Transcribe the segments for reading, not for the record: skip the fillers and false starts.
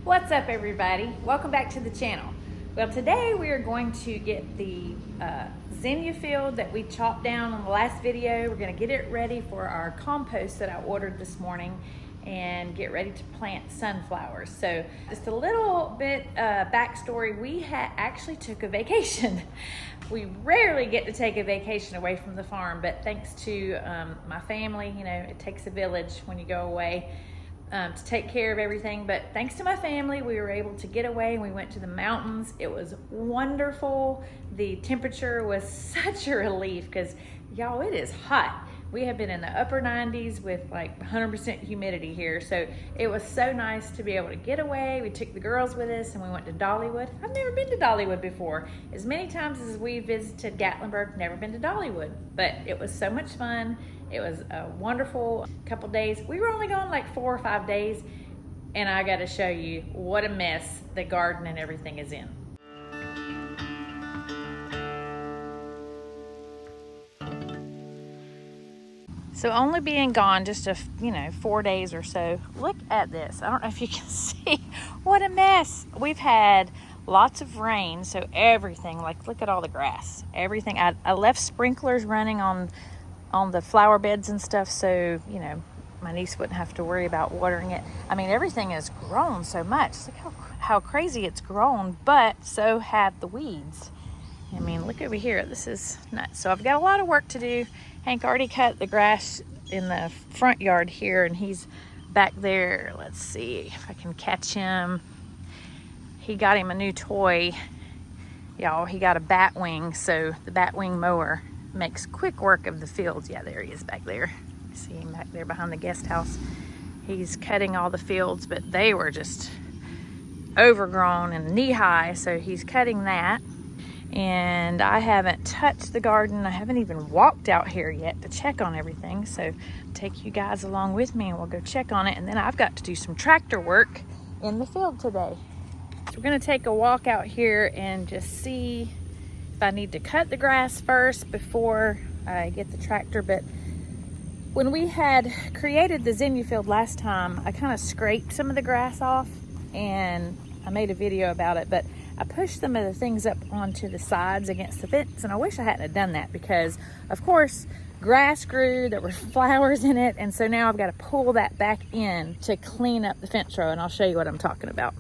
What's up, everybody? Welcome back to the channel. Well, today we are going to get the zinnia field that we chopped down in the last video. We're going to get it ready for our compost that I ordered this morning and get ready to plant sunflowers. So just a little bit backstory. We actually took a vacation. We rarely get to take a vacation away from the farm, but thanks to my family, you know, it takes a village when you go away to take care of everything. But thanks to my family, we were able to get away and we went to the mountains. It was wonderful. The temperature was such a relief because, y'all, it is hot. We have been in the upper 90s with like 100% humidity here. So it was so nice to be able to get away. We took the girls with us and we went to Dollywood. I've never been to Dollywood before. As many times as we visited Gatlinburg, never been to Dollywood. But it was so much fun. It was a wonderful couple days. We were only gone like 4 or 5 days. And I gotta show you what a mess the garden and everything is in. So only being gone just 4 days or so. Look at this. I don't know if you can see what a mess. We've had lots of rain, so everything, like look at all the grass, everything. I left sprinklers running on the flower beds and stuff, so my niece wouldn't have to worry about watering it. I mean, everything has grown so much. Look how crazy it's grown, but so have the weeds. I mean, look over here. This is nuts. So I've got a lot of work to do. Hank already cut the grass in the front yard here, and he's back there. Let's see if I can catch him. He got him a new toy. Y'all, he got a bat wing, so the bat wing mower makes quick work of the fields. Yeah, there he is back there. See him back there behind the guest house. He's cutting all the fields, but they were just overgrown and knee-high, so he's cutting that. And I haven't touched the garden. I haven't even walked out here yet to check on everything. So I'll take you guys along with me and we'll go check on it. And then I've got to do some tractor work in the field today. So we're gonna take a walk out here and just see if I need to cut the grass first before I get the tractor. But when we had created the zinnia field last time, I kind of scraped some of the grass off and I made a video about it, but I pushed some of the things up onto the sides against the fence, and I wish I hadn't have done that because, of course, grass grew, there were flowers in it, and so now I've got to pull that back in to clean up the fence row, and I'll show you what I'm talking about.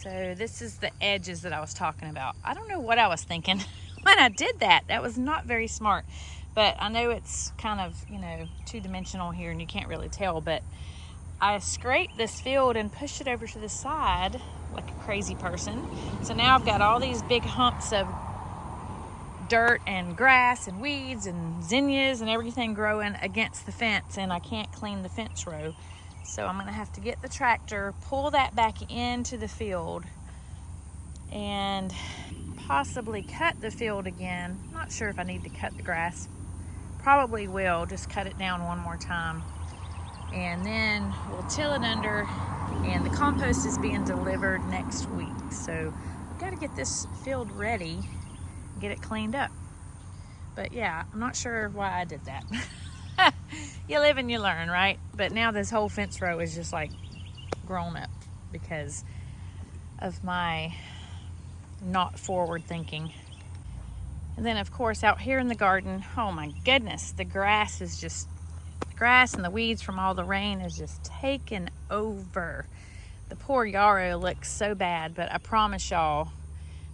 So this is the edges that I was talking about. I don't know what I was thinking when I did that. That was not very smart, but I know it's kind of, two-dimensional here, and you can't really tell, but I scraped this field and pushed it over to the side like a crazy person. So now I've got all these big humps of dirt and grass and weeds and zinnias and everything growing against the fence, and I can't clean the fence row. So I'm gonna have to get the tractor, pull that back into the field, and possibly cut the field again. I'm not sure if I need to cut the grass. Probably will, just cut it down one more time. And then we'll till it under, and the compost is being delivered next week. So we've got to get this field ready, get it cleaned up. But yeah, I'm not sure why I did that. You live and you learn, right? But now this whole fence row is just like grown up because of my not forward thinking. And then of course out here in the garden, oh my goodness, the grass and the weeds from all the rain is just taken over. The poor yarrow looks so bad, but I promise y'all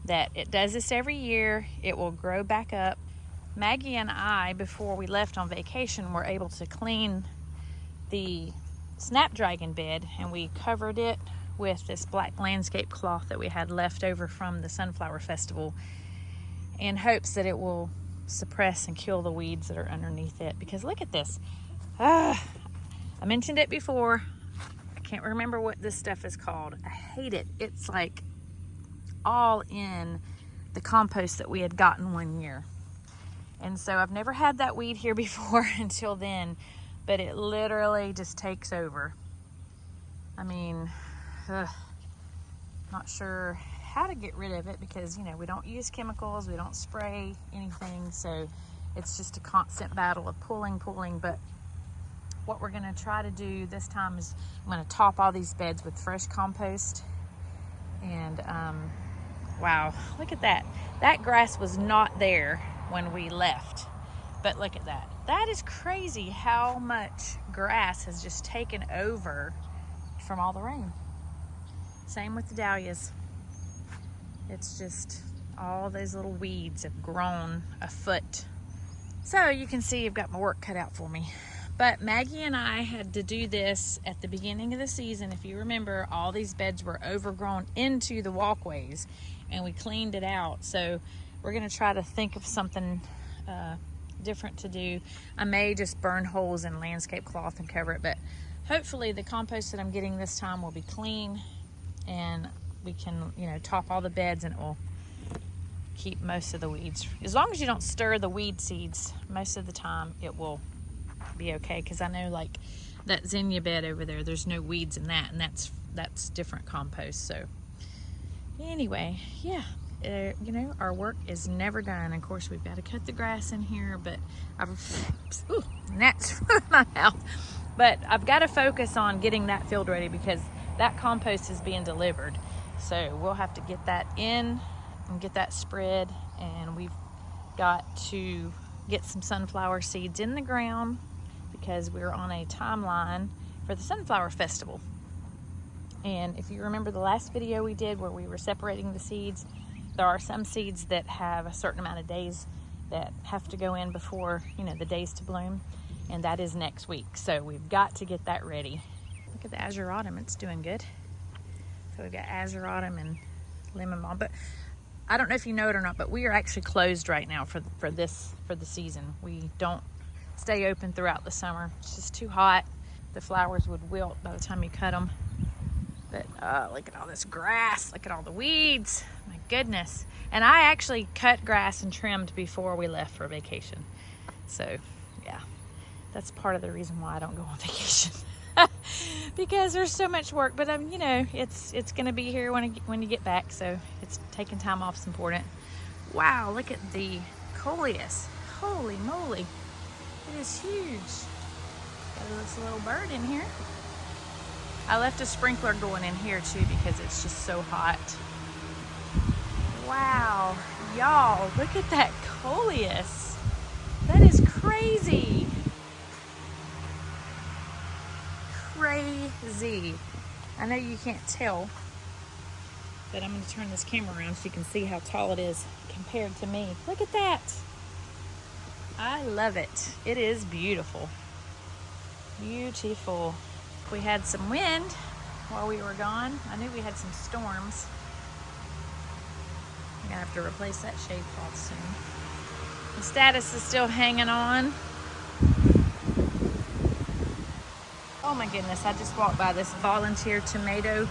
that it does this every year. It will grow back up. Maggie and I, before we left on vacation, were able to clean the snapdragon bed, and we covered it with this black landscape cloth that we had left over from the sunflower festival in hopes that it will suppress and kill the weeds that are underneath it. Because look at this. I mentioned it before. I can't remember what this stuff is called. I hate it. It's like all in the compost that we had gotten one year. And so I've never had that weed here before until then, but it literally just takes over. I mean, not sure how to get rid of it because, we don't use chemicals, we don't spray anything, so it's just a constant battle of pulling, but what we're gonna try to do this time is I'm gonna top all these beds with fresh compost. And wow, look at that. That grass was not there when we left, but look at that. That is crazy how much grass has just taken over from all the rain. Same with the dahlias. It's just all those little weeds have grown a foot. So you can see I've got my work cut out for me. But Maggie and I had to do this at the beginning of the season. If you remember, all these beds were overgrown into the walkways and we cleaned it out. So we're gonna try to think of something different to do. I may just burn holes in landscape cloth and cover it, but hopefully the compost that I'm getting this time will be clean and we can, you know, top all the beds and it will keep most of the weeds. As long as you don't stir the weed seeds, most of the time it will be okay, because I know like that zinnia bed over there, there's no weeds in that, and that's different compost. So anyway, yeah, you know, our work is never done. Of course, we've got to cut the grass in here, but gnats in my mouth. But I've got to focus on getting that field ready because that compost is being delivered. So we'll have to get that in and get that spread, and we've got to get some sunflower seeds in the ground because we're on a timeline for the Sunflower Festival. And if you remember the last video we did where we were separating the seeds, there are some seeds that have a certain amount of days that have to go in before, you know, the days to bloom, and that is next week. So we've got to get that ready. Look at the azuratum, it's doing good. So we've got azuratum and lemon balm, but I don't know if you know it or not, but we are actually closed right now for the season. We don't stay open throughout the summer. It's just too hot. The flowers would wilt by the time you cut them. But look at all this grass. Look at all the weeds. My goodness. And I actually cut grass and trimmed before we left for vacation. So yeah, that's part of the reason why I don't go on vacation. Because there's so much work, but you know, it's gonna be here when you get back, so it's taking time off is important. Wow, look at the coleus. Holy moly, it is huge. Got this little bird in here. I left a sprinkler going in here too because it's just so hot. Wow, y'all, look at that coleus. That is crazy. Crazy. I know you can't tell, but I'm going to turn this camera around so you can see how tall it is compared to me. Look at that. I love it. It is beautiful. Beautiful. We had some wind while we were gone. I knew we had some storms. I'm going to have to replace that shade cloth soon. The status is still hanging on. Oh my goodness, I just walked by this volunteer tomato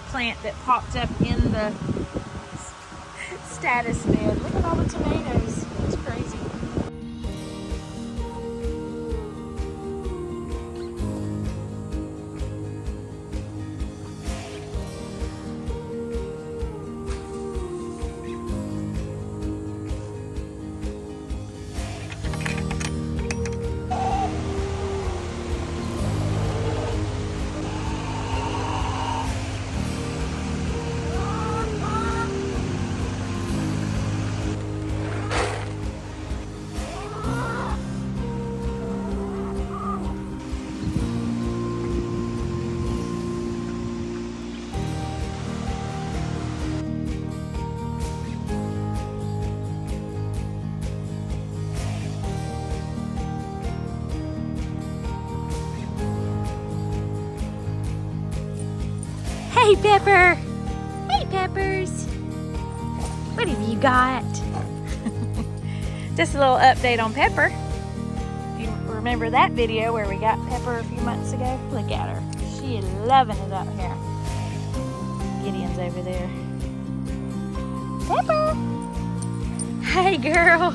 plant that popped up in the status bed. Look at all the tomatoes. It's crazy. Hey, Pepper. Hey, Peppers. What have you got? Just a little update on Pepper. If you remember that video where we got Pepper a few months ago, look at her. She is loving it up here. Gideon's over there. Pepper. Hey, girl.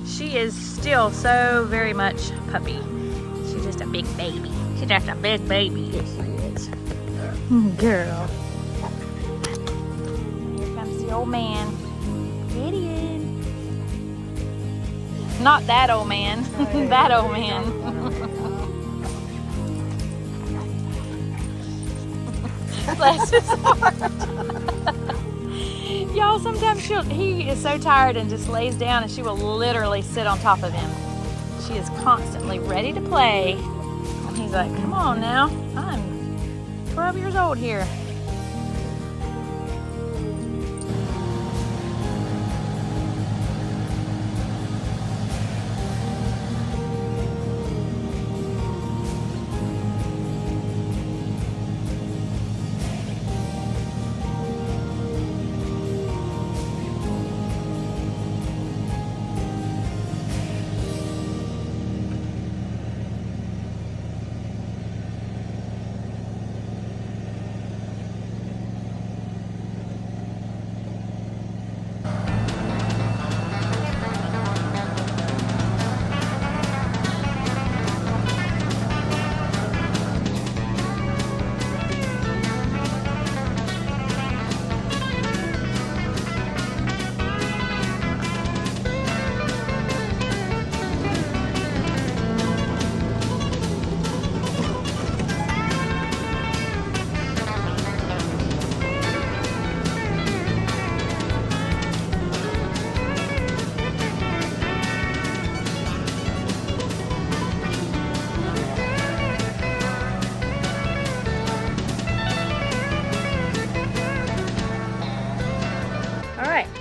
She is still so very much puppy. She's just a big baby. She's just a big baby. Yes, she is. Girl. Here comes the old man. Gideon. Not that old man. That old man. Bless his heart. Y'all, sometimes he is so tired and just lays down and she will literally sit on top of him. She is constantly ready to play. And he's like, come on now, I'm 12 years old here.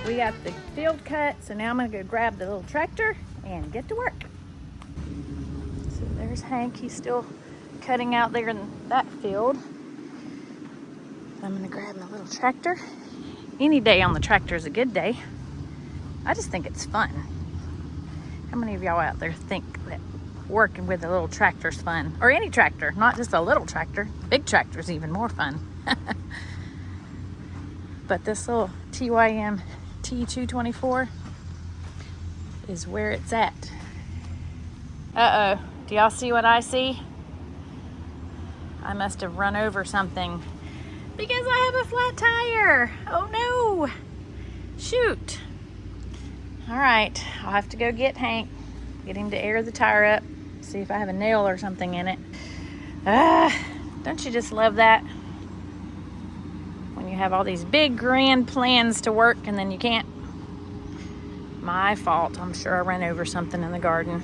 We got the field cut, so now I'm gonna go grab the little tractor and get to work. So there's Hank, he's still cutting out there in that field. I'm gonna grab my little tractor. Any day on the tractor is a good day. I just think it's fun. How many of y'all out there think that working with a little tractor is fun? Or any tractor, not just a little tractor. Big tractor is even more fun. But this little TYM T224 is where it's at. Uh-oh, do y'all see what I see? I must have run over something because I have a flat tire. Oh no, shoot. All right, I'll have to go get Hank, get him to air the tire up, see if I have a nail or something in it. Don't you just love that? When you have all these big grand plans to work and then you can't. My fault. I'm sure I ran over something in the garden.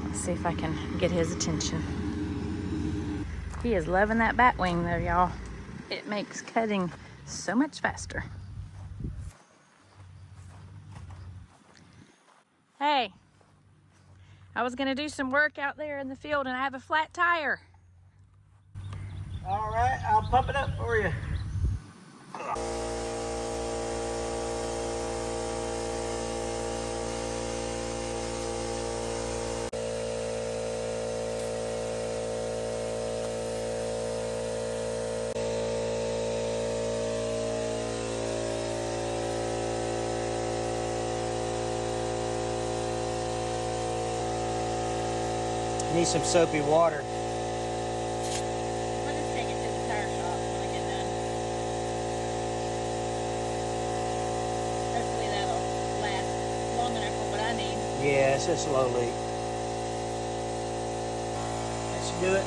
Let's see if I can get his attention. He is loving that bat wing though, y'all. It makes cutting so much faster. Hey, I was gonna do some work out there in the field and I have a flat tire. All right, I'll pump it up for you. Need some soapy water. I'll just take it to the tire shop when I get done. Hopefully that'll last long enough for what I need. Yeah, it's a slow leak. That should do it.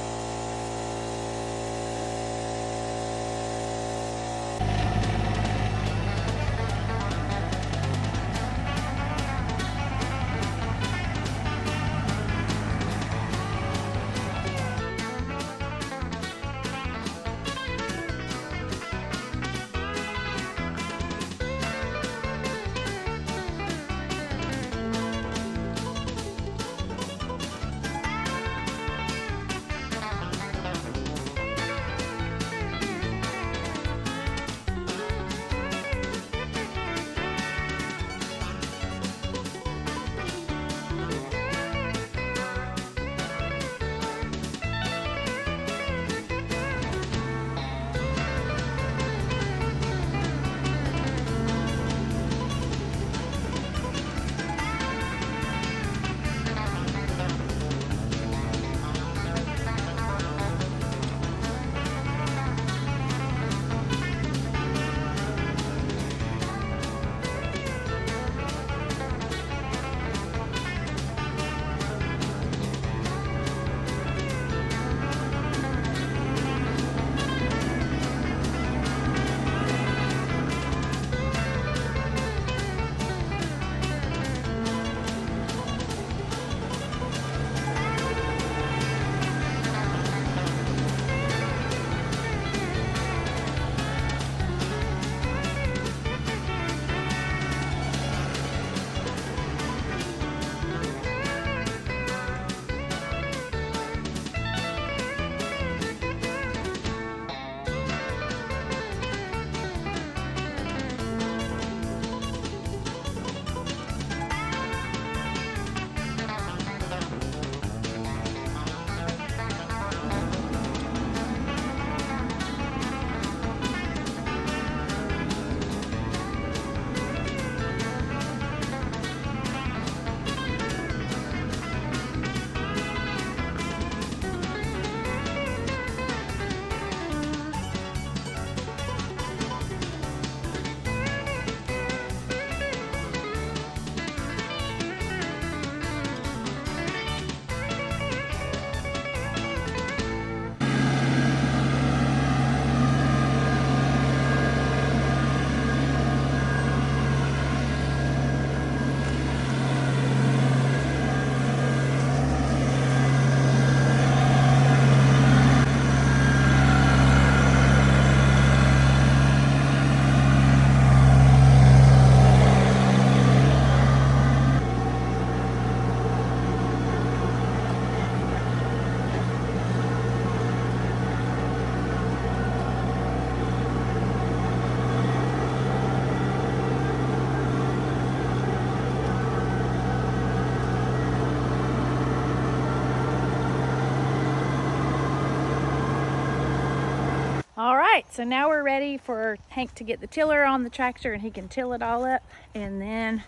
right, so now we're ready for Hank to get the tiller on the tractor and he can till it all up. And then,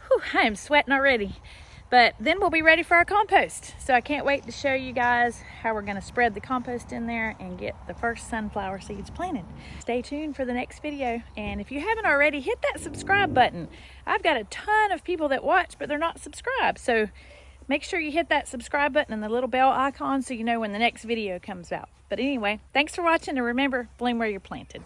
whew, I am sweating already. But then we'll be ready for our compost. So I can't wait to show you guys how we're gonna spread the compost in there and get the first sunflower seeds planted. Stay tuned for the next video. And if you haven't already, hit that subscribe button. I've got a ton of people that watch, but they're not subscribed. So make sure you hit that subscribe button and the little bell icon so you know when the next video comes out. But anyway, thanks for watching, and remember, bloom where you're planted.